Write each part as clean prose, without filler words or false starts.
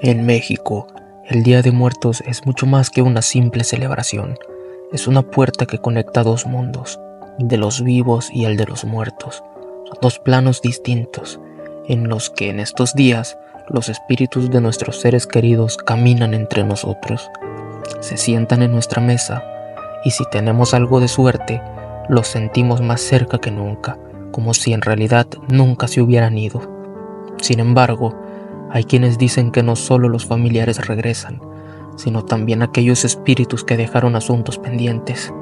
En México, el Día de Muertos es mucho más que una simple celebración. Es una puerta que conecta dos mundos, el de los vivos y el de los muertos. Son dos planos distintos, en los que en estos días los espíritus de nuestros seres queridos caminan entre nosotros. Se sientan en nuestra mesa y si tenemos algo de suerte, los sentimos más cerca que nunca, como si en realidad nunca se hubieran ido. Sin embargo, hay quienes dicen que no solo los familiares regresan, sino también aquellos espíritus que dejaron asuntos pendientes,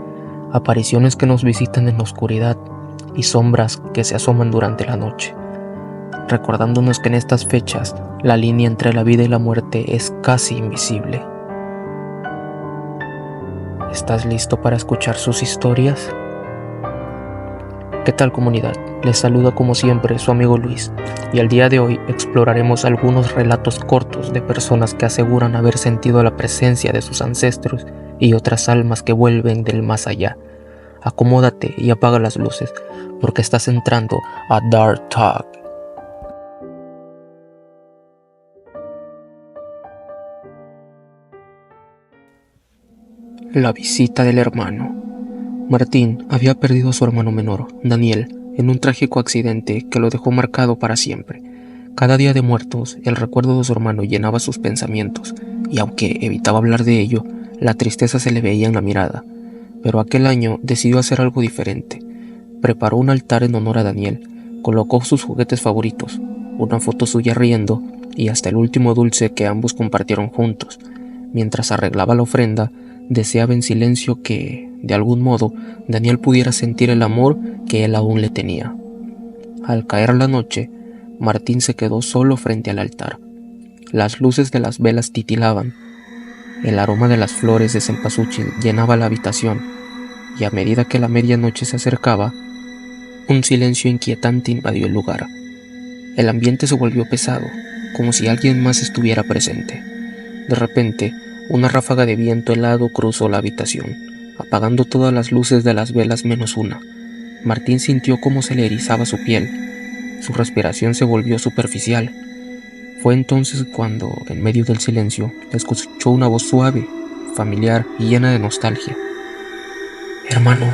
apariciones que nos visitan en la oscuridad y sombras que se asoman durante la noche, recordándonos que en estas fechas la línea entre la vida y la muerte es casi invisible. ¿Estás listo para escuchar sus historias? ¿Qué tal, comunidad? Les saluda como siempre su amigo Luis, y el día de hoy exploraremos algunos relatos cortos de personas que aseguran haber sentido la presencia de sus ancestros y otras almas que vuelven del más allá. Acomódate y apaga las luces, porque estás entrando a Dark Talk. La visita del hermano. Martín había perdido a su hermano menor, Daniel, en un trágico accidente que lo dejó marcado para siempre. Cada día de muertos, el recuerdo de su hermano llenaba sus pensamientos, y aunque evitaba hablar de ello, la tristeza se le veía en la mirada. Pero aquel año decidió hacer algo diferente. Preparó un altar en honor a Daniel, colocó sus juguetes favoritos, una foto suya riendo, y hasta el último dulce que ambos compartieron juntos. Mientras arreglaba la ofrenda, deseaba en silencio que, de algún modo, Daniel pudiera sentir el amor que él aún le tenía. Al caer la noche, Martín se quedó solo frente al altar. Las luces de las velas titilaban, el aroma de las flores de cempasúchil llenaba la habitación, y a medida que la medianoche se acercaba, un silencio inquietante invadió el lugar. El ambiente se volvió pesado, como si alguien más estuviera presente. De repente, una ráfaga de viento helado cruzó la habitación, apagando todas las luces de las velas menos una. Martín sintió cómo se le erizaba su piel. Su respiración se volvió superficial. Fue entonces cuando, en medio del silencio, escuchó una voz suave, familiar y llena de nostalgia. «Hermano,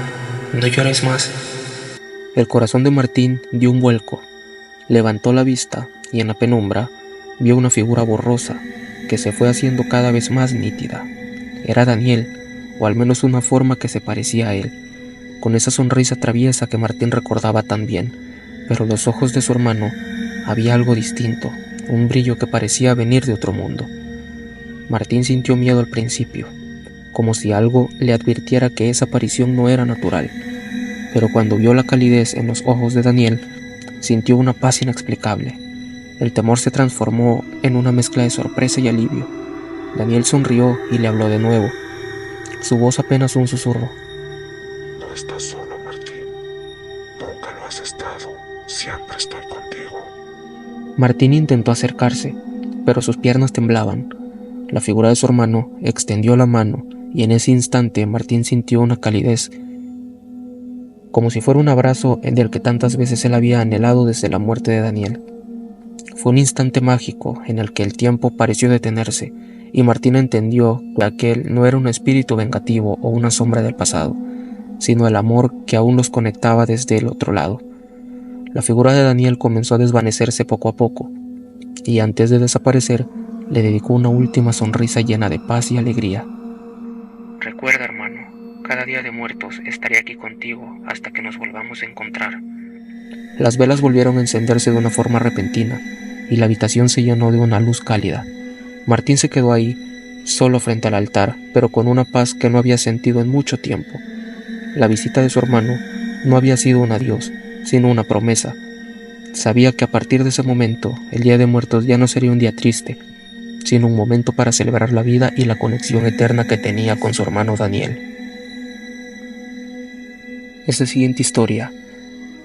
no llores más». El corazón de Martín dio un vuelco. Levantó la vista y en la penumbra vio una figura borrosa que se fue haciendo cada vez más nítida. Era Daniel, o al menos una forma que se parecía a él, con esa sonrisa traviesa que Martín recordaba tan bien, pero en los ojos de su hermano había algo distinto, un brillo que parecía venir de otro mundo. Martín sintió miedo al principio, como si algo le advirtiera que esa aparición no era natural, pero cuando vio la calidez en los ojos de Daniel, sintió una paz inexplicable. El temor se transformó en una mezcla de sorpresa y alivio. Daniel sonrió y le habló de nuevo, su voz apenas un susurro. No estás solo, Martín. Nunca lo has estado. Siempre estoy contigo. Martín intentó acercarse, pero sus piernas temblaban. La figura de su hermano extendió la mano y en ese instante Martín sintió una calidez, como si fuera un abrazo del que tantas veces él había anhelado desde la muerte de Daniel. Fue un instante mágico en el que el tiempo pareció detenerse y Martín entendió que aquel no era un espíritu vengativo o una sombra del pasado, sino el amor que aún los conectaba desde el otro lado. La figura de Daniel comenzó a desvanecerse poco a poco, y antes de desaparecer, le dedicó una última sonrisa llena de paz y alegría. Recuerda, hermano, cada día de muertos estaré aquí contigo hasta que nos volvamos a encontrar. Las velas volvieron a encenderse de una forma repentina, y la habitación se llenó de una luz cálida. Martín se quedó ahí, solo frente al altar, pero con una paz que no había sentido en mucho tiempo. La visita de su hermano no había sido un adiós, sino una promesa. Sabía que a partir de ese momento, el Día de Muertos ya no sería un día triste, sino un momento para celebrar la vida y la conexión eterna que tenía con su hermano Daniel. Esta siguiente historia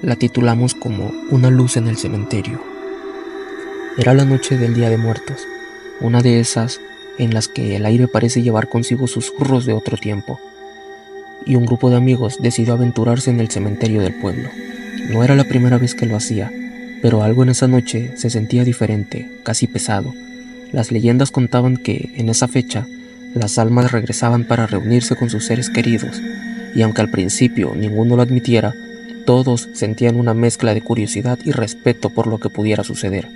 la titulamos como Una luz en el cementerio. Era la noche del Día de Muertos, una de esas en las que el aire parece llevar consigo susurros de otro tiempo, y un grupo de amigos decidió aventurarse en el cementerio del pueblo. No era la primera vez que lo hacía, pero algo en esa noche se sentía diferente, casi pesado. Las leyendas contaban que, en esa fecha, las almas regresaban para reunirse con sus seres queridos, y aunque al principio ninguno lo admitiera, todos sentían una mezcla de curiosidad y respeto por lo que pudiera suceder.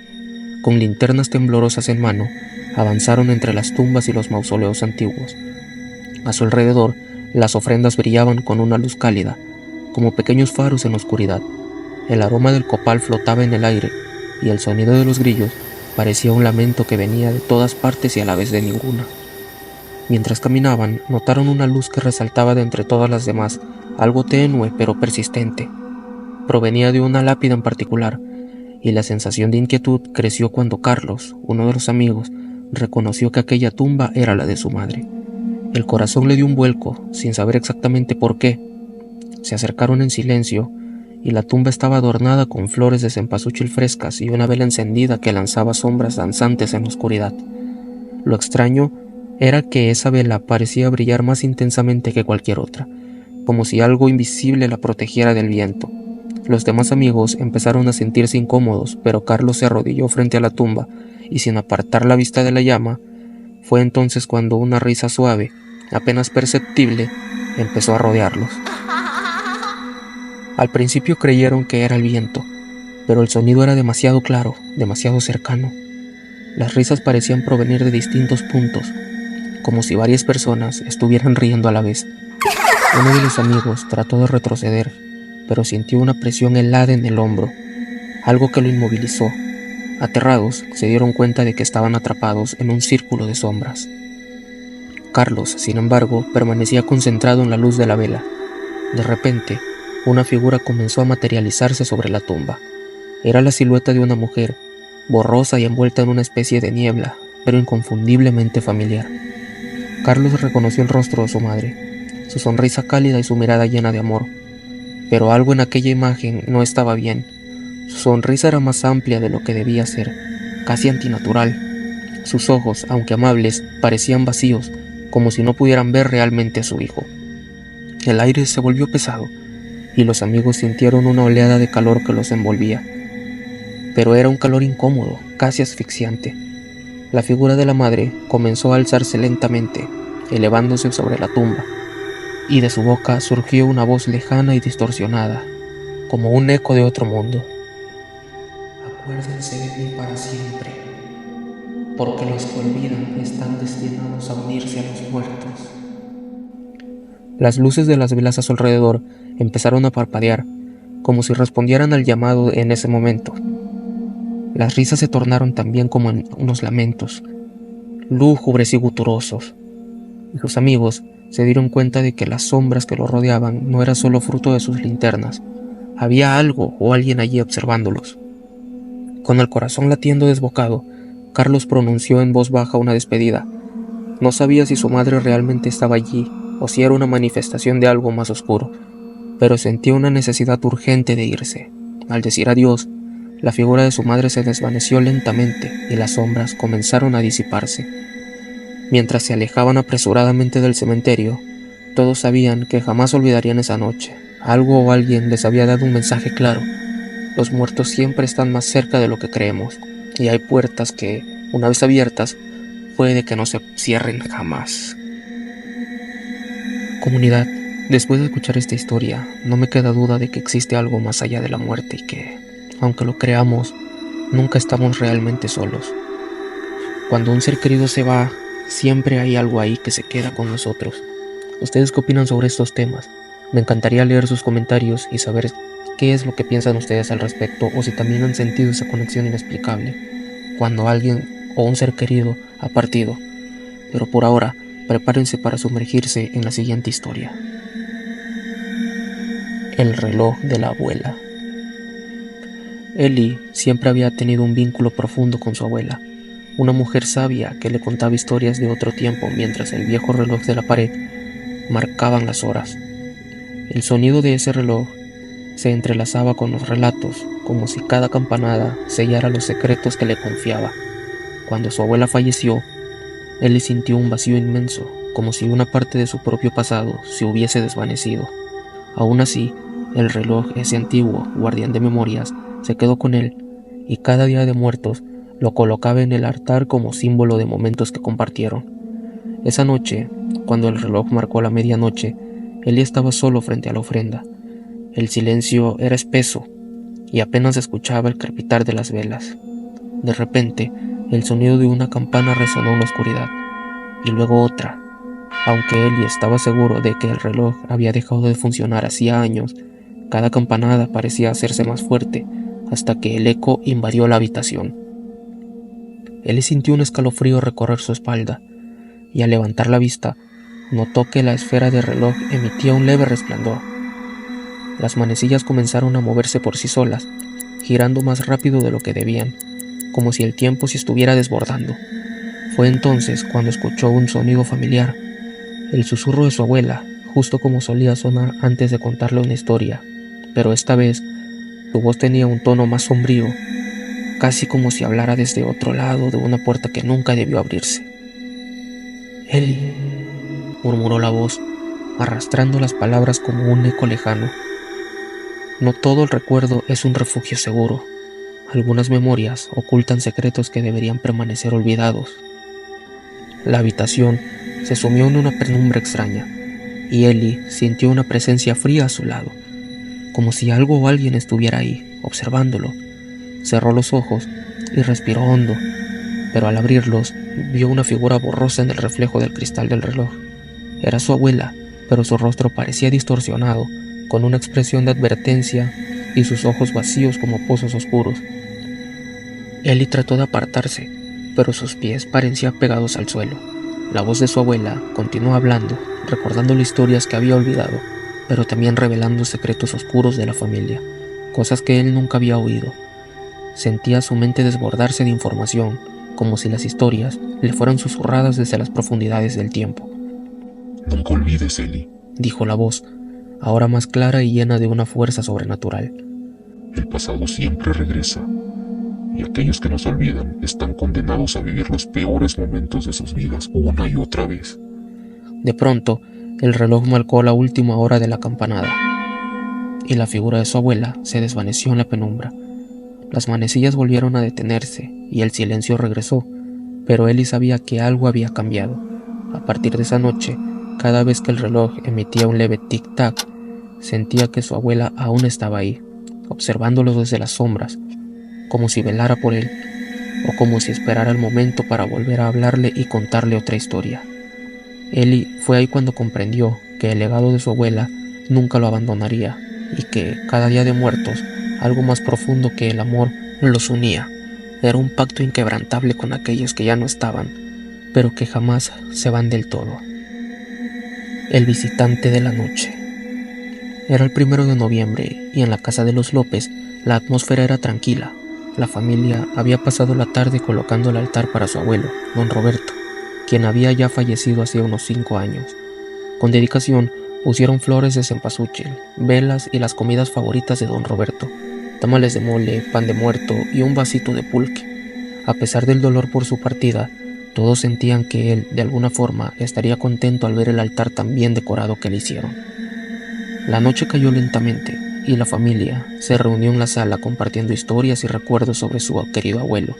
Con linternas temblorosas en mano, avanzaron entre las tumbas y los mausoleos antiguos. A su alrededor, las ofrendas brillaban con una luz cálida, como pequeños faros en la oscuridad. El aroma del copal flotaba en el aire, y el sonido de los grillos parecía un lamento que venía de todas partes y a la vez de ninguna. Mientras caminaban, notaron una luz que resaltaba de entre todas las demás, algo tenue pero persistente. Provenía de una lápida en particular, y la sensación de inquietud creció cuando Carlos, uno de los amigos, reconoció que aquella tumba era la de su madre. El corazón le dio un vuelco, sin saber exactamente por qué. Se acercaron en silencio, y la tumba estaba adornada con flores de cempasúchil frescas y una vela encendida que lanzaba sombras danzantes en la oscuridad. Lo extraño era que esa vela parecía brillar más intensamente que cualquier otra, como si algo invisible la protegiera del viento. Los demás amigos empezaron a sentirse incómodos, pero Carlos se arrodilló frente a la tumba y, sin apartar la vista de la llama, fue entonces cuando una risa suave, apenas perceptible, empezó a rodearlos. Al principio creyeron que era el viento, pero el sonido era demasiado claro, demasiado cercano. Las risas parecían provenir de distintos puntos, como si varias personas estuvieran riendo a la vez. Uno de los amigos trató de retroceder, pero sintió una presión helada en el hombro, algo que lo inmovilizó. Aterrados, se dieron cuenta de que estaban atrapados en un círculo de sombras. Carlos, sin embargo, permanecía concentrado en la luz de la vela. De repente, una figura comenzó a materializarse sobre la tumba. Era la silueta de una mujer, borrosa y envuelta en una especie de niebla, pero inconfundiblemente familiar. Carlos reconoció el rostro de su madre, su sonrisa cálida y su mirada llena de amor. Pero algo en aquella imagen no estaba bien. Su sonrisa era más amplia de lo que debía ser, casi antinatural. Sus ojos, aunque amables, parecían vacíos, como si no pudieran ver realmente a su hijo. El aire se volvió pesado, y los amigos sintieron una oleada de calor que los envolvía. Pero era un calor incómodo, casi asfixiante. La figura de la madre comenzó a alzarse lentamente, elevándose sobre la tumba, y de su boca surgió una voz lejana y distorsionada, como un eco de otro mundo. Acuérdense de mí para siempre, porque los que olvidan están destinados a unirse a los muertos. Las luces de las velas a su alrededor empezaron a parpadear, como si respondieran al llamado en ese momento. Las risas se tornaron también como en unos lamentos, lúgubres y guturosos, y sus amigos se dieron cuenta de que las sombras que los rodeaban no eran solo fruto de sus linternas. Había algo o alguien allí observándolos. Con el corazón latiendo desbocado, Carlos pronunció en voz baja una despedida. No sabía si su madre realmente estaba allí o si era una manifestación de algo más oscuro, pero sentía una necesidad urgente de irse. Al decir adiós, la figura de su madre se desvaneció lentamente y las sombras comenzaron a disiparse. Mientras se alejaban apresuradamente del cementerio, todos sabían que jamás olvidarían esa noche. Algo o alguien les había dado un mensaje claro. Los muertos siempre están más cerca de lo que creemos, y hay puertas que, una vez abiertas, puede que no se cierren jamás. Comunidad, después de escuchar esta historia, no me queda duda de que existe algo más allá de la muerte y que, aunque lo creamos, nunca estamos realmente solos. Cuando un ser querido se va, siempre hay algo ahí que se queda con nosotros. ¿Ustedes qué opinan sobre estos temas? Me encantaría leer sus comentarios y saber qué es lo que piensan ustedes al respecto, o si también han sentido esa conexión inexplicable cuando alguien o un ser querido ha partido. Pero por ahora, prepárense para sumergirse en la siguiente historia. El reloj de la abuela. Ellie siempre había tenido un vínculo profundo con su abuela, una mujer sabia que le contaba historias de otro tiempo mientras el viejo reloj de la pared marcaban las horas. El sonido de ese reloj se entrelazaba con los relatos, como si cada campanada sellara los secretos que le confiaba. Cuando su abuela falleció, Ellie sintió un vacío inmenso, como si una parte de su propio pasado se hubiese desvanecido. Aún así, el reloj, ese antiguo guardián de memorias, se quedó con él, y cada día de muertos Lo colocaba en el altar como símbolo de momentos que compartieron. Esa noche, cuando el reloj marcó la medianoche, Ellie estaba solo frente a la ofrenda. El silencio era espeso y apenas escuchaba el crepitar de las velas. De repente, el sonido de una campana resonó en la oscuridad, y luego otra. Aunque Ellie estaba seguro de que el reloj había dejado de funcionar hacía años, cada campanada parecía hacerse más fuerte, hasta que el eco invadió la habitación. Ellie sintió un escalofrío recorrer su espalda, y al levantar la vista, notó que la esfera del reloj emitía un leve resplandor. Las manecillas comenzaron a moverse por sí solas, girando más rápido de lo que debían, como si el tiempo se estuviera desbordando. Fue entonces cuando escuchó un sonido familiar, el susurro de su abuela, justo como solía sonar antes de contarle una historia, pero esta vez su voz tenía un tono más sombrío, casi como si hablara desde otro lado de una puerta que nunca debió abrirse. «Ellie», murmuró la voz, arrastrando las palabras como un eco lejano. No todo el recuerdo es un refugio seguro. Algunas memorias ocultan secretos que deberían permanecer olvidados. La habitación se sumió en una penumbra extraña, y Ellie sintió una presencia fría a su lado, como si algo o alguien estuviera ahí, observándolo. Cerró los ojos y respiró hondo, pero al abrirlos vio una figura borrosa en el reflejo del cristal del reloj. Era su abuela, pero su rostro parecía distorsionado, con una expresión de advertencia y sus ojos vacíos como pozos oscuros. Ellie trató de apartarse, pero sus pies parecían pegados al suelo. La voz de su abuela continuó hablando, recordando historias que había olvidado, pero también revelando secretos oscuros de la familia, cosas que él nunca había oído. Sentía su mente desbordarse de información, como si las historias le fueran susurradas desde las profundidades del tiempo. «Nunca olvides, Ellie», dijo la voz, ahora más clara y llena de una fuerza sobrenatural. «El pasado siempre regresa, y aquellos que nos olvidan están condenados a vivir los peores momentos de sus vidas una y otra vez». De pronto, el reloj marcó la última hora de la campanada, y la figura de su abuela se desvaneció en la penumbra. Las manecillas volvieron a detenerse y el silencio regresó, pero Ellie sabía que algo había cambiado. A partir de esa noche, cada vez que el reloj emitía un leve tic-tac, sentía que su abuela aún estaba ahí, observándolo desde las sombras, como si velara por él, o como si esperara el momento para volver a hablarle y contarle otra historia. Ellie fue ahí cuando comprendió que el legado de su abuela nunca lo abandonaría, y que cada día de muertos, algo más profundo que el amor los unía. Era un pacto inquebrantable con aquellos que ya no estaban, pero que jamás se van del todo. El visitante de la noche. Era el 1 de noviembre y en la casa de los López la atmósfera era tranquila. La familia había pasado la tarde colocando el altar para su abuelo, don Roberto, quien había ya fallecido hace unos 5 años. Con dedicación pusieron flores de cempasúchil, velas y las comidas favoritas de don Roberto: tamales de mole, pan de muerto y un vasito de pulque. A pesar del dolor por su partida, todos sentían que él, de alguna forma, estaría contento al ver el altar tan bien decorado que le hicieron. La noche cayó lentamente y la familia se reunió en la sala compartiendo historias y recuerdos sobre su querido abuelo.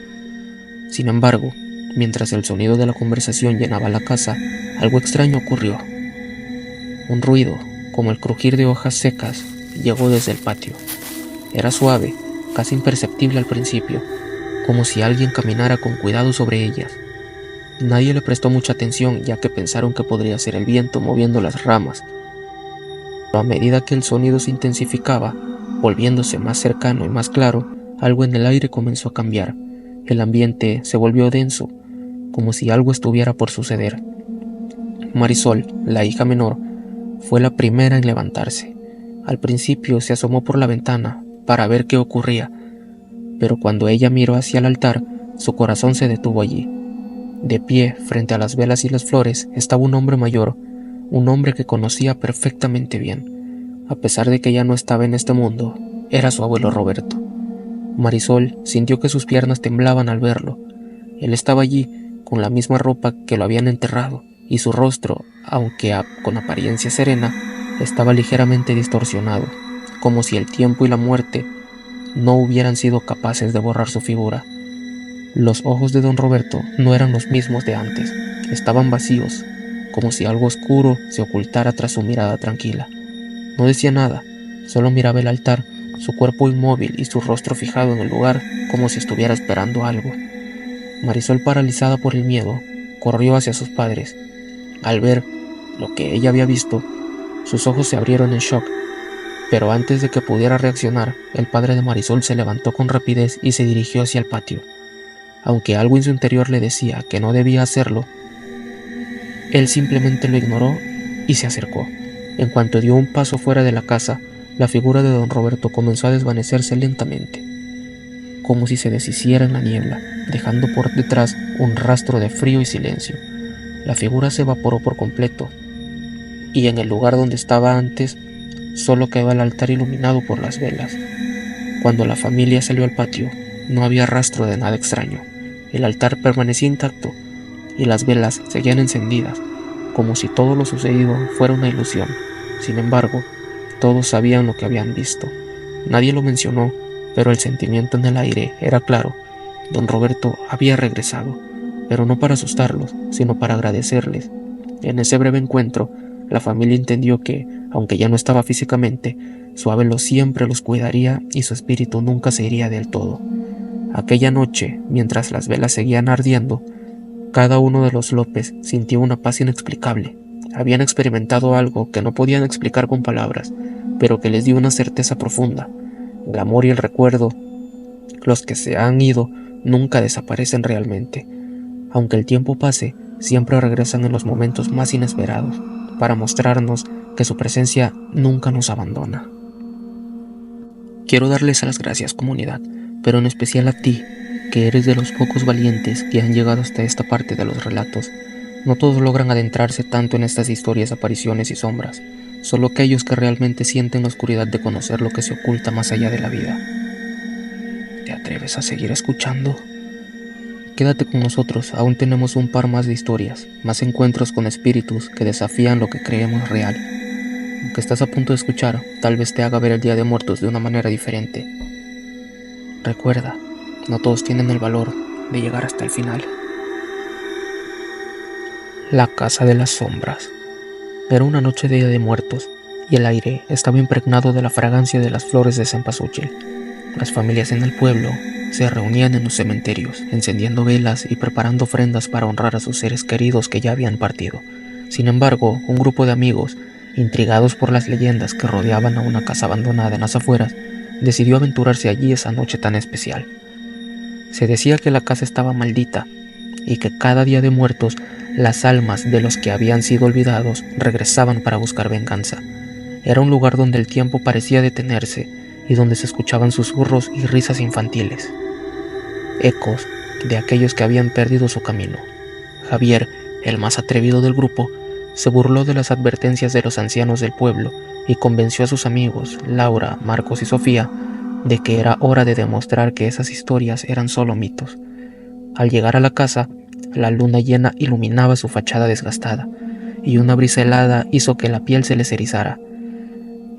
Sin embargo, mientras el sonido de la conversación llenaba la casa, algo extraño ocurrió. Un ruido, como el crujir de hojas secas, llegó desde el patio. Era suave, casi imperceptible al principio, como si alguien caminara con cuidado sobre ellas. Nadie le prestó mucha atención, ya que pensaron que podría ser el viento moviendo las ramas. Pero a medida que el sonido se intensificaba, volviéndose más cercano y más claro, algo en el aire comenzó a cambiar. El ambiente se volvió denso, como si algo estuviera por suceder. Marisol, la hija menor, fue la primera en levantarse. Al principio se asomó por la ventana para ver qué ocurría, pero cuando ella miró hacia el altar, su corazón se detuvo allí. De pie, frente a las velas y las flores, estaba un hombre mayor, un hombre que conocía perfectamente bien. A pesar de que ya no estaba en este mundo, era su abuelo Roberto. Marisol sintió que sus piernas temblaban al verlo. Él estaba allí, con la misma ropa que lo habían enterrado, y su rostro, aunque con apariencia serena, estaba ligeramente distorsionado, como si el tiempo y la muerte no hubieran sido capaces de borrar su figura. Los ojos de don Roberto no eran los mismos de antes, estaban vacíos, como si algo oscuro se ocultara tras su mirada tranquila. No decía nada, solo miraba el altar, su cuerpo inmóvil y su rostro fijado en el lugar como si estuviera esperando algo. Marisol, paralizada por el miedo, corrió hacia sus padres. Al ver lo que ella había visto, sus ojos se abrieron en shock, pero antes de que pudiera reaccionar, el padre de Marisol se levantó con rapidez y se dirigió hacia el patio. Aunque algo en su interior le decía que no debía hacerlo, él simplemente lo ignoró y se acercó. En cuanto dio un paso fuera de la casa, la figura de don Roberto comenzó a desvanecerse lentamente, como si se deshiciera en la niebla, dejando por detrás un rastro de frío y silencio. La figura se evaporó por completo, y en el lugar donde estaba antes, solo quedó el altar iluminado por las velas. Cuando la familia salió al patio, no había rastro de nada extraño. El altar permanecía intacto, y las velas seguían encendidas, como si todo lo sucedido fuera una ilusión. Sin embargo, todos sabían lo que habían visto. Nadie lo mencionó, pero el sentimiento en el aire era claro. Don Roberto había regresado, pero no para asustarlos, sino para agradecerles. En ese breve encuentro, la familia entendió que, aunque ya no estaba físicamente, su abuelo siempre los cuidaría y su espíritu nunca se iría del todo. Aquella noche, mientras las velas seguían ardiendo, cada uno de los López sintió una paz inexplicable. Habían experimentado algo que no podían explicar con palabras, pero que les dio una certeza profunda. El amor y el recuerdo, los que se han ido, nunca desaparecen realmente. Aunque el tiempo pase, siempre regresan en los momentos más inesperados, para mostrarnos que su presencia nunca nos abandona. Quiero darles las gracias, comunidad, pero en especial a ti, que eres de los pocos valientes que han llegado hasta esta parte de los relatos. No todos logran adentrarse tanto en estas historias, apariciones y sombras, solo aquellos que realmente sienten la oscuridad de conocer lo que se oculta más allá de la vida. ¿Te atreves a seguir escuchando? Quédate con nosotros, aún tenemos un par más de historias, más encuentros con espíritus que desafían lo que creemos real. Aunque estás a punto de escuchar, tal vez te haga ver el Día de Muertos de una manera diferente. Recuerda, no todos tienen el valor de llegar hasta el final. La Casa de las Sombras. Era una noche de Día de Muertos, y el aire estaba impregnado de la fragancia de las flores de cempasúchil. Las familias en el pueblo se reunían en los cementerios, encendiendo velas y preparando ofrendas para honrar a sus seres queridos que ya habían partido. Sin embargo, un grupo de amigos, intrigados por las leyendas que rodeaban a una casa abandonada en las afueras, decidió aventurarse allí esa noche tan especial. Se decía que la casa estaba maldita y que cada Día de Muertos las almas de los que habían sido olvidados regresaban para buscar venganza. Era un lugar donde el tiempo parecía detenerse y donde se escuchaban susurros y risas infantiles, ecos de aquellos que habían perdido su camino. Javier, el más atrevido del grupo, se burló de las advertencias de los ancianos del pueblo y convenció a sus amigos, Laura, Marcos y Sofía, de que era hora de demostrar que esas historias eran solo mitos. Al llegar a la casa, la luna llena iluminaba su fachada desgastada, y una brisa helada hizo que la piel se les erizara.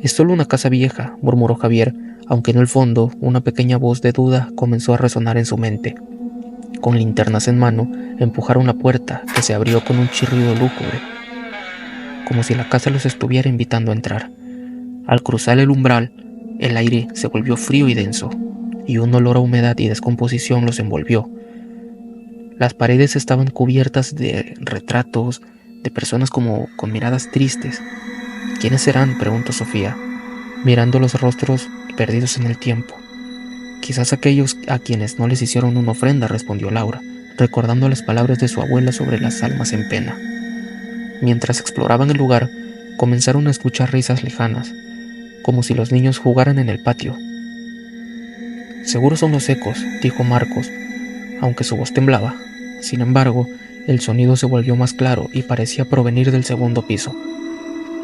«Es solo una casa vieja», murmuró Javier, aunque en el fondo una pequeña voz de duda comenzó a resonar en su mente. Con linternas en mano, empujaron la puerta, que se abrió con un chirrido lúgubre, como si la casa los estuviera invitando a entrar. Al cruzar el umbral, el aire se volvió frío y denso, y un olor a humedad y descomposición los envolvió. Las paredes estaban cubiertas de retratos de personas como con miradas tristes. «¿Quiénes serán?», preguntó Sofía, mirando los rostros perdidos en el tiempo. «Quizás aquellos a quienes no les hicieron una ofrenda», respondió Laura, recordando las palabras de su abuela sobre las almas en pena. Mientras exploraban el lugar, comenzaron a escuchar risas lejanas, como si los niños jugaran en el patio. «Seguro son los ecos», dijo Marcos, aunque su voz temblaba. Sin embargo, el sonido se volvió más claro y parecía provenir del segundo piso.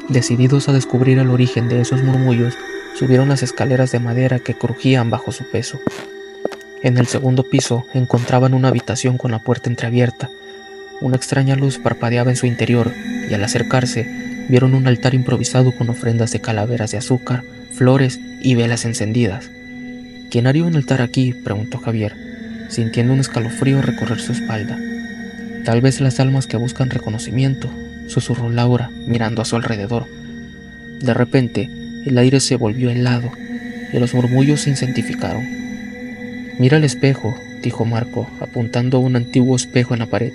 Decididos a descubrir el origen de esos murmullos, subieron las escaleras de madera que crujían bajo su peso. En el segundo piso encontraban una habitación con la puerta entreabierta. Una extraña luz parpadeaba en su interior, y al acercarse, vieron un altar improvisado con ofrendas de calaveras de azúcar, flores y velas encendidas. «¿Quién haría un altar aquí?», preguntó Javier. sintiendo un escalofrío recorrer su espalda. Tal vez las almas que buscan reconocimiento, susurró Laura, mirando a su alrededor. De repente, el aire se volvió helado y los murmullos se intensificaron. Mira el espejo, dijo Marco, apuntando a un antiguo espejo en la pared.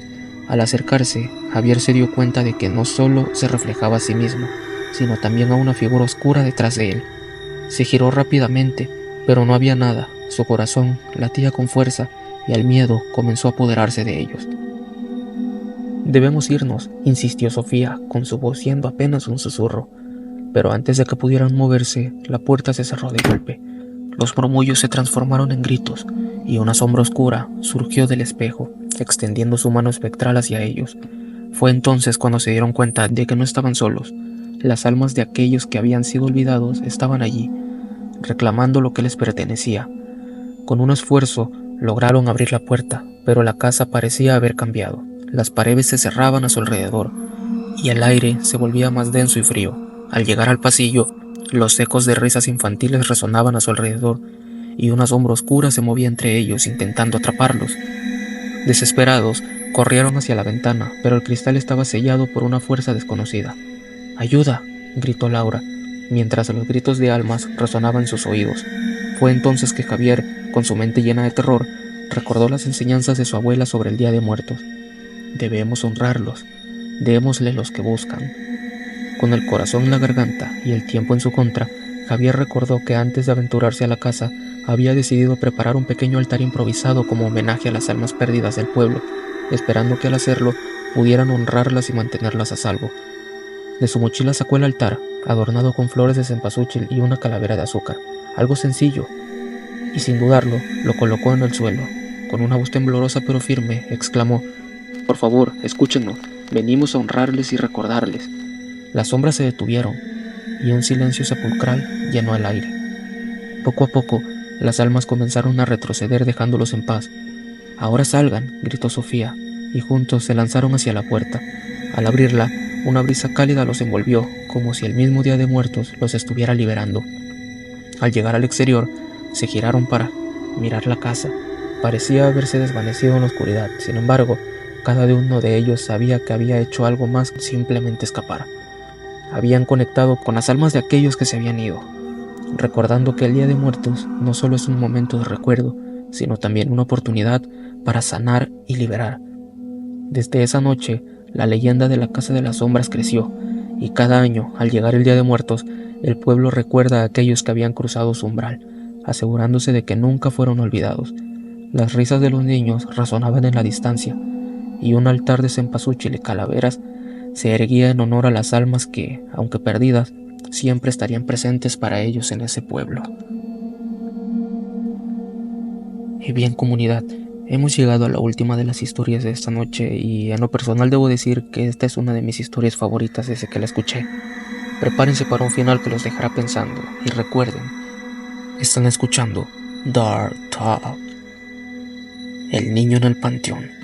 Al acercarse, Javier se dio cuenta de que no solo se reflejaba a sí mismo, sino también a una figura oscura detrás de él. Se giró rápidamente, pero no había nada. Su corazón latía con fuerza y el miedo comenzó a apoderarse de ellos. Debemos irnos, insistió Sofía, con su voz siendo apenas un susurro. Pero antes de que pudieran moverse, la puerta se cerró de golpe. Los murmullos se transformaron en gritos, y una sombra oscura surgió del espejo, extendiendo su mano espectral hacia ellos. Fue entonces cuando se dieron cuenta de que no estaban solos. Las almas de aquellos que habían sido olvidados estaban allí, reclamando lo que les pertenecía. Con un esfuerzo, lograron abrir la puerta, pero la casa parecía haber cambiado. Las paredes se cerraban a su alrededor, y el aire se volvía más denso y frío. Al llegar al pasillo, los ecos de risas infantiles resonaban a su alrededor, y una sombra oscura se movía entre ellos, intentando atraparlos. Desesperados, corrieron hacia la ventana, pero el cristal estaba sellado por una fuerza desconocida. ¡Ayuda!, gritó Laura, mientras los gritos de almas resonaban en sus oídos. Fue entonces que Javier, con su mente llena de terror, recordó las enseñanzas de su abuela sobre el Día de Muertos. Debemos honrarlos, démosle los que buscan. Con el corazón en la garganta y el tiempo en su contra, Javier recordó que antes de aventurarse a la casa, había decidido preparar un pequeño altar improvisado como homenaje a las almas perdidas del pueblo, esperando que al hacerlo pudieran honrarlas y mantenerlas a salvo. De su mochila sacó el altar, adornado con flores de cempasúchil y una calavera de azúcar, algo sencillo, y sin dudarlo, lo colocó en el suelo. Con una voz temblorosa pero firme, exclamó: «Por favor, escúchennos, venimos a honrarles y recordarles». Las sombras se detuvieron, y un silencio sepulcral llenó el aire. Poco a poco, las almas comenzaron a retroceder dejándolos en paz. «Ahora salgan», gritó Sofía, y juntos se lanzaron hacia la puerta. Al abrirla, una brisa cálida los envolvió, como si el mismo Día de Muertos los estuviera liberando. Al llegar al exterior, se giraron para mirar la casa. Parecía haberse desvanecido en la oscuridad. Sin embargo, cada uno de ellos sabía que había hecho algo más que simplemente escapar. Habían conectado con las almas de aquellos que se habían ido, recordando que el Día de Muertos no solo es un momento de recuerdo, sino también una oportunidad para sanar y liberar. Desde esa noche, la leyenda de la Casa de las Sombras creció, y cada año, al llegar el Día de Muertos, el pueblo recuerda a aquellos que habían cruzado su umbral, asegurándose de que nunca fueron olvidados. Las risas de los niños resonaban en la distancia, y un altar de cempasúchil y calaveras se erguía en honor a las almas que, aunque perdidas, siempre estarían presentes para ellos en ese pueblo. Y bien, comunidad, hemos llegado a la última de las historias de esta noche, y en lo personal debo decir que esta es una de mis historias favoritas desde que la escuché. Prepárense para un final que los dejará pensando, y recuerden, están escuchando Dark Talk, el niño en el panteón.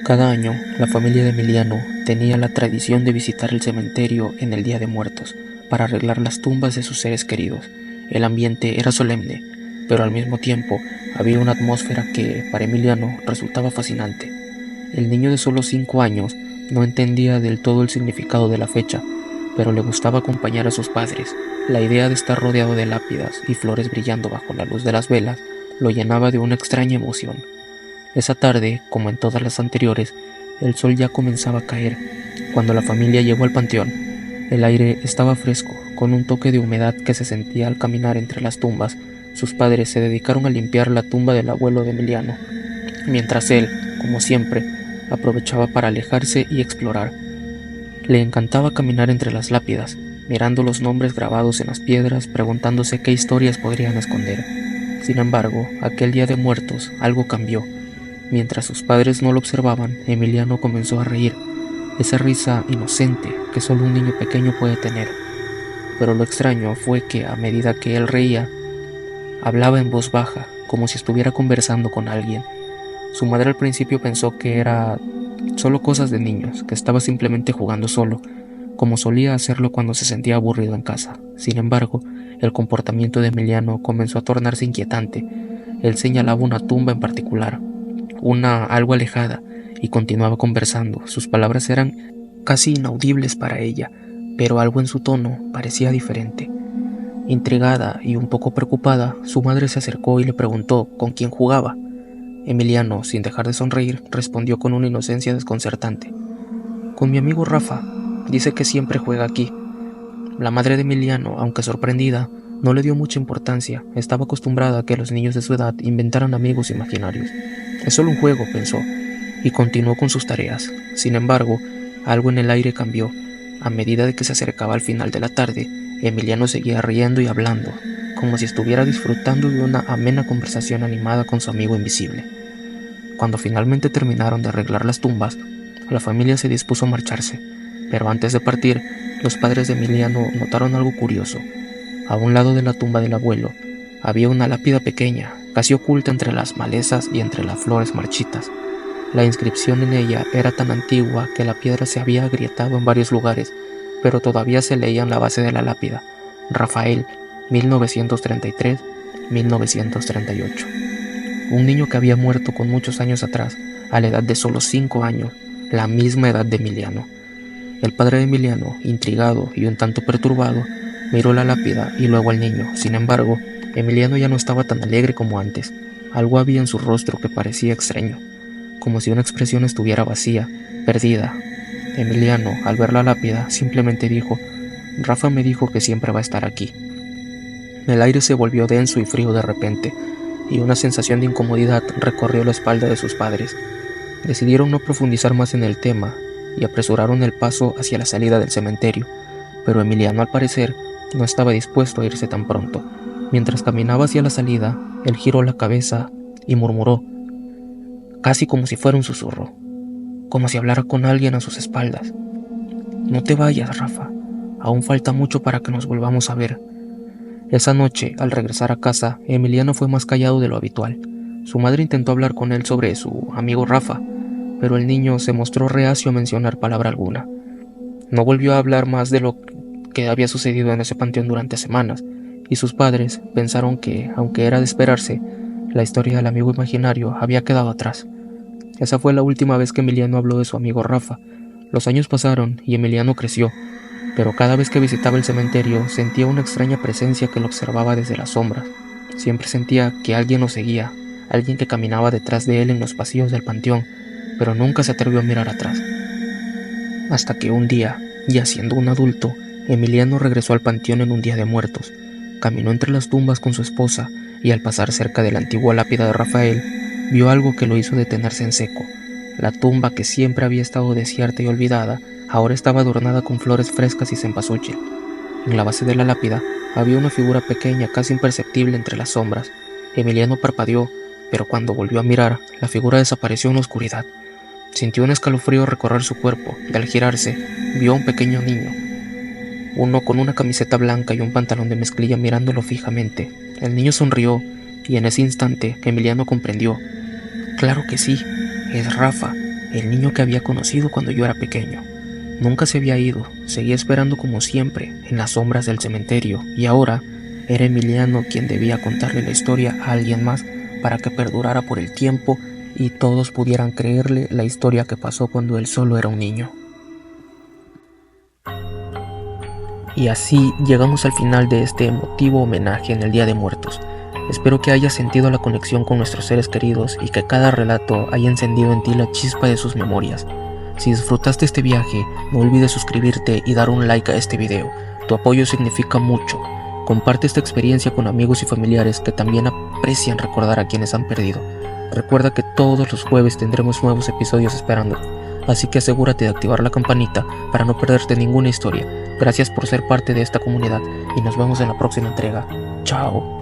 Cada año, la familia de Emiliano tenía la tradición de visitar el cementerio en el Día de Muertos para arreglar las tumbas de sus seres queridos. El ambiente era solemne, pero al mismo tiempo había una atmósfera que, para Emiliano, resultaba fascinante. El niño de solo 5 años no entendía del todo el significado de la fecha, pero le gustaba acompañar a sus padres. La idea de estar rodeado de lápidas y flores brillando bajo la luz de las velas lo llenaba de una extraña emoción. Esa tarde, como en todas las anteriores, el sol ya comenzaba a caer. Cuando la familia llegó al panteón, el aire estaba fresco, con un toque de humedad que se sentía al caminar entre las tumbas. Sus padres se dedicaron a limpiar la tumba del abuelo de Emiliano, mientras él, como siempre, aprovechaba para alejarse y explorar. Le encantaba caminar entre las lápidas, mirando los nombres grabados en las piedras, preguntándose qué historias podrían esconder. Sin embargo, aquel Día de Muertos algo cambió. Mientras sus padres no lo observaban, Emiliano comenzó a reír, esa risa inocente que solo un niño pequeño puede tener. Pero lo extraño fue que a medida que él reía, hablaba en voz baja, como si estuviera conversando con alguien. Su madre al principio pensó que era solo cosas de niños, que estaba simplemente jugando solo, como solía hacerlo cuando se sentía aburrido en casa. Sin embargo, el comportamiento de Emiliano comenzó a tornarse inquietante. Él señalaba una tumba en particular, una algo alejada, y continuaba conversando. Sus palabras eran casi inaudibles para ella, pero algo en su tono parecía diferente. Intrigada y un poco preocupada, su madre se acercó y le preguntó con quién jugaba. Emiliano, sin dejar de sonreír, respondió con una inocencia desconcertante: «Con mi amigo Rafa, dice que siempre juega aquí». La madre de Emiliano, aunque sorprendida, no le dio mucha importancia. Estaba acostumbrada a que los niños de su edad inventaran amigos imaginarios. «Es solo un juego», pensó, y continuó con sus tareas. Sin embargo, algo en el aire cambió. A medida de que se acercaba al final de la tarde, Emiliano seguía riendo y hablando, como si estuviera disfrutando de una amena conversación animada con su amigo invisible. Cuando finalmente terminaron de arreglar las tumbas, la familia se dispuso a marcharse, pero antes de partir, los padres de Emiliano notaron algo curioso. A un lado de la tumba del abuelo, había una lápida pequeña, casi oculta entre las malezas y entre las flores marchitas. La inscripción en ella era tan antigua que la piedra se había agrietado en varios lugares, pero todavía se leía en la base de la lápida: Rafael, 1933-1938. Un niño que había muerto con muchos años atrás, a la edad de solo 5 años, la misma edad de Emiliano. El padre de Emiliano, intrigado y un tanto perturbado, miró la lápida y luego al niño. Sin embargo, Emiliano ya no estaba tan alegre como antes. Algo había en su rostro que parecía extraño, como si una expresión estuviera vacía, perdida. Emiliano, al ver la lápida, simplemente dijo: «Rafa me dijo que siempre va a estar aquí». El aire se volvió denso y frío de repente, y una sensación de incomodidad recorrió la espalda de sus padres. Decidieron no profundizar más en el tema y apresuraron el paso hacia la salida del cementerio, pero Emiliano, al parecer, no estaba dispuesto a irse tan pronto. Mientras caminaba hacia la salida, él giró la cabeza y murmuró, casi como si fuera un susurro, como si hablara con alguien a sus espaldas: «No te vayas, Rafa, aún falta mucho para que nos volvamos a ver». Esa noche, al regresar a casa, Emiliano fue más callado de lo habitual. Su madre intentó hablar con él sobre su amigo Rafa, pero el niño se mostró reacio a mencionar palabra alguna. No volvió a hablar más de lo que había sucedido en ese panteón durante semanas, y sus padres pensaron que, aunque era de esperarse, la historia del amigo imaginario había quedado atrás. Esa fue la última vez que Emiliano habló de su amigo Rafa. Los años pasaron y Emiliano creció, pero cada vez que visitaba el cementerio sentía una extraña presencia que lo observaba desde las sombras. Siempre sentía que alguien lo seguía, alguien que caminaba detrás de él en los pasillos del panteón, pero nunca se atrevió a mirar atrás. Hasta que un día, ya siendo un adulto, Emiliano regresó al panteón en un día de muertos. Caminó entre las tumbas con su esposa y al pasar cerca de la antigua lápida de Rafael, vio algo que lo hizo detenerse en seco. La tumba, que siempre había estado desierta y olvidada, ahora estaba adornada con flores frescas y cempasúchil. En la base de la lápida había una figura pequeña, casi imperceptible entre las sombras. Emiliano parpadeó, pero cuando volvió a mirar, la figura desapareció en la oscuridad. Sintió un escalofrío recorrer su cuerpo y al girarse, vio a un pequeño niño, uno con una camiseta blanca y un pantalón de mezclilla, mirándolo fijamente. El niño sonrió y en ese instante Emiliano comprendió. Claro que sí, es Rafa, el niño que había conocido cuando yo era pequeño. Nunca se había ido, seguía esperando como siempre en las sombras del cementerio, y ahora era Emiliano quien debía contarle la historia a alguien más para que perdurara por el tiempo y todos pudieran creerle la historia que pasó cuando él solo era un niño. Y así llegamos al final de este emotivo homenaje en el Día de Muertos. Espero que hayas sentido la conexión con nuestros seres queridos y que cada relato haya encendido en ti la chispa de sus memorias. Si disfrutaste este viaje, no olvides suscribirte y dar un like a este video. Tu apoyo significa mucho. Comparte esta experiencia con amigos y familiares que también aprecian recordar a quienes han perdido. Recuerda que todos los jueves tendremos nuevos episodios esperándote, así que asegúrate de activar la campanita para no perderte ninguna historia. Gracias por ser parte de esta comunidad y nos vemos en la próxima entrega. Chao.